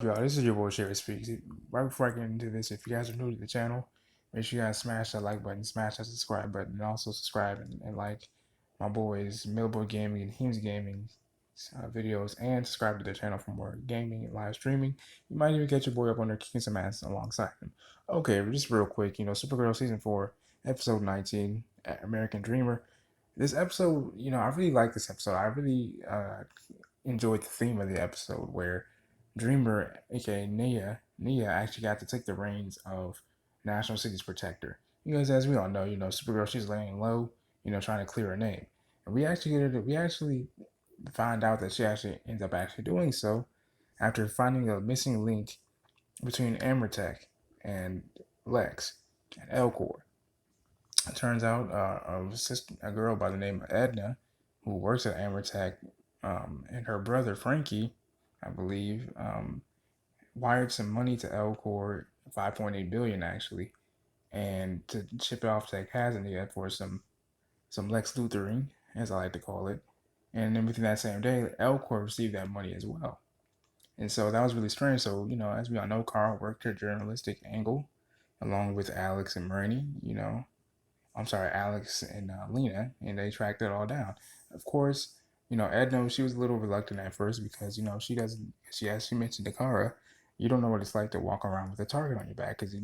Yo, this is your boy Sherry Speaks. Right before I get into this, if you guys are new to the channel, make sure you guys smash that like button, smash that subscribe button, and also subscribe and like my boys Millaboy Gaming and Heemz Gaming videos, and subscribe to their channel for more gaming and live streaming. You might even get your boy up on there kicking some ass alongside them. Okay, just real quick, Supergirl season 4, episode 19, American Dreamer. This episode, I really like this episode. I really enjoyed the theme of the episode where Dreamer, aka Nia actually got to take the reins of National City's protector. Because as we all know, Supergirl, she's laying low, trying to clear her name. And we actually find out that she actually ends up actually doing so after finding a missing link between Amortech and Lex and Elcor. It turns out a girl by the name of Edna, who works at Amortech, and her brother Frankie, I believe, wired some money to Elcor, 5.8 billion actually, and to ship it off to Kazania for some Lex Luthering, as I like to call it. And then within that same day, Elcor received that money as well. And so that was really strange. So, as we all know, Carl worked her journalistic angle along with Alex and Bernie, I'm sorry, Alex and Lena, and they tracked it all down. Of course, Edna, she was a little reluctant at first because, she doesn't, as she mentioned to Kara, you don't know what it's like to walk around with a target on your back because,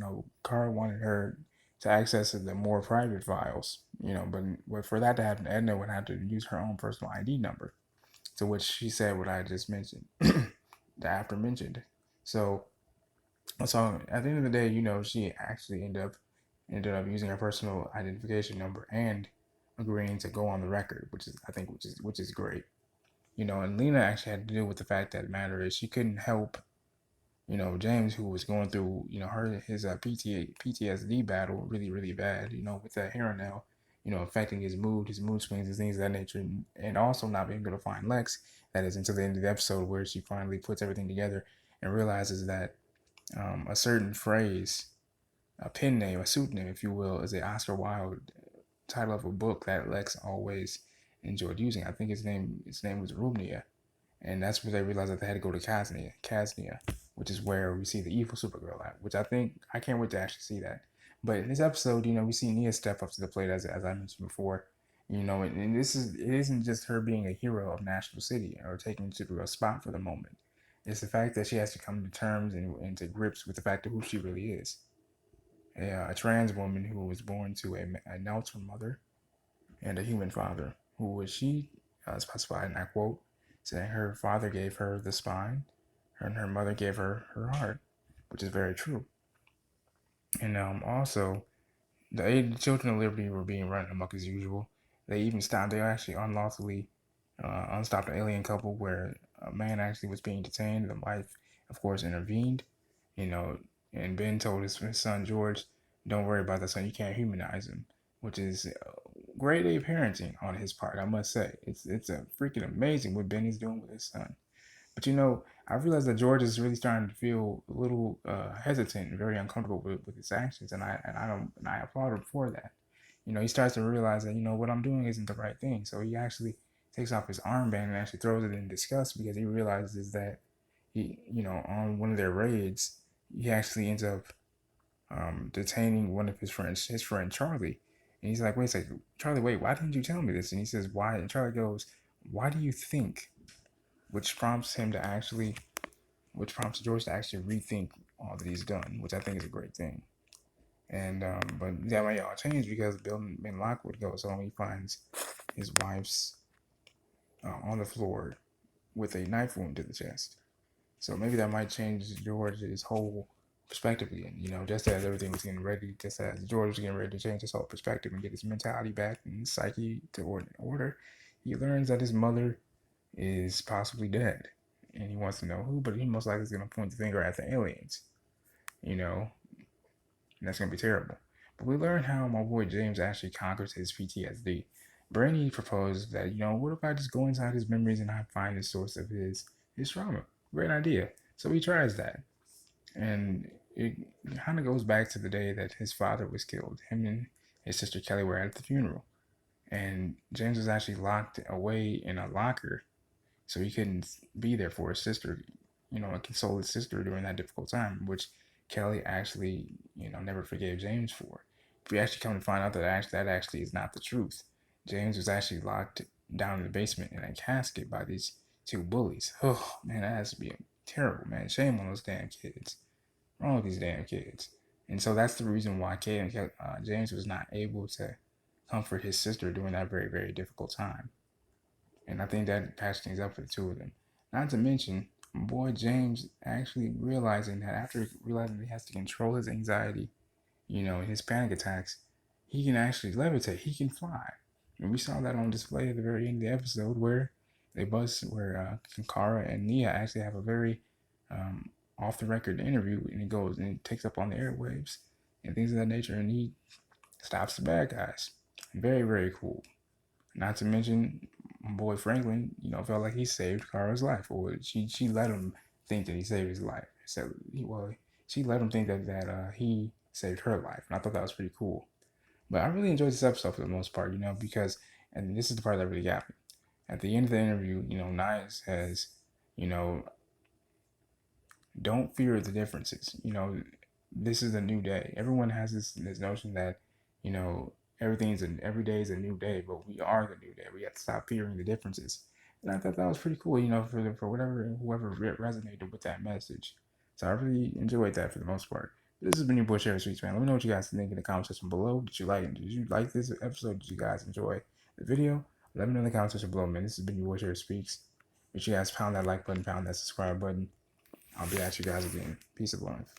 Kara wanted her to access the more private files, but for that to happen, Edna would have to use her own personal ID number, to which she said what I just mentioned, the after mentioned. So, at the end of the day, she actually ended up using her personal identification number and agreeing to go on the record, which is I think which is great. And Lena actually had to deal with the fact that matter is she couldn't help, James, who was going through, his PTSD battle really, really bad, with that hair now, affecting his mood swings and things of that nature, and also not being able to find Lex. That is until the end of the episode where she finally puts everything together and realizes that a certain phrase, a pen name, a pseudonym, if you will, is a Oscar Wilde title of a book that Lex always enjoyed using. I think his name was Rumnia, and that's where they realized that they had to go to Casnia, which is where we see the evil Supergirl at. Which I can't wait to actually see that. But in this episode, we see Nia step up to the plate as I mentioned before. And it isn't just her being a hero of National City or taking Supergirl's spot for the moment. It's the fact that she has to come to terms and to grips with the fact of who she really is. A trans woman who was born to a Nelson mother and a human father, who was she specified, and I quote, saying her father gave her the spine, and her mother gave her her heart, which is very true. And also, the Children of Liberty were being run amok as usual. They actually unlawfully unstopped an alien couple where a man actually was being detained. The wife, of course, intervened, you know, and Ben told his son George, "Don't worry about that son. You can't humanize him," which is grade A parenting on his part, I must say. It's a freaking amazing what Ben is doing with his son. But I realized that George is really starting to feel a little hesitant and very uncomfortable with his actions, and I applaud him for that. He starts to realize that what I'm doing isn't the right thing. So he actually takes off his armband and actually throws it in disgust because he realizes that on one of their raids, he actually ends up detaining one of his friend Charlie. And he's like, wait a second, Charlie, wait, why didn't you tell me this? And he says, why? And Charlie goes, why do you think? Which prompts George to actually rethink all that he's done, which I think is a great thing. And but that might all change because Ben Lockwood goes home. He finds his wife's on the floor with a knife wound to the chest. So maybe that might change George's whole perspective again. Just as everything was getting ready, just as George was getting ready to change his whole perspective and get his mentality back and his psyche to order, he learns that his mother is possibly dead. And he wants to know who, but he most likely is going to point the finger at the aliens. And that's going to be terrible. But we learn how my boy James actually conquers his PTSD. Brainy proposed that, what if I just go inside his memories and I find the source of his trauma? Great idea. So he tries that. And it kind of goes back to the day that his father was killed. Him and his sister Kelly were at the funeral. And James was actually locked away in a locker so he couldn't be there for his sister and console his sister during that difficult time, which Kelly actually, never forgave James for. But we actually come to find out that actually is not the truth. James was actually locked down in the basement in a casket by these two bullies. Oh man, that has to be terrible, man. Shame on those damn kids. What's wrong with these damn kids? And so that's the reason why James was not able to comfort his sister during that very, very difficult time. And I think that patched things up for the two of them. Not to mention, boy James actually realizing that after realizing he has to control his anxiety, and his panic attacks, he can actually levitate. He can fly. And we saw that on display at the very end of the episode where Kara and Nia actually have a very off the record interview, and it takes up on the airwaves and things of that nature, and he stops the bad guys. Very, very cool. Not to mention, my boy Franklin, felt like he saved Kara's life, or she let him think that he saved his life. So, she let him think that he saved her life, and I thought that was pretty cool. But I really enjoyed this episode for the most part, because, and this is the part that really got me. At the end of the interview, Nia says, don't fear the differences. This is a new day. Everyone has this notion that, every day is a new day, but we are the new day. We have to stop fearing the differences. And I thought that was pretty cool, for whoever resonated with that message. So I really enjoyed that for the most part. This has been your boy Sherry Sweets, man. Let me know what you guys think in the comment section below. Did you like this episode? Did you guys enjoy the video? Let me know in the comment section below, man. This has been your boy Sherry Speaks. Make sure you guys pound that like button, pound that subscribe button. I'll be at you guys again. Peace of love.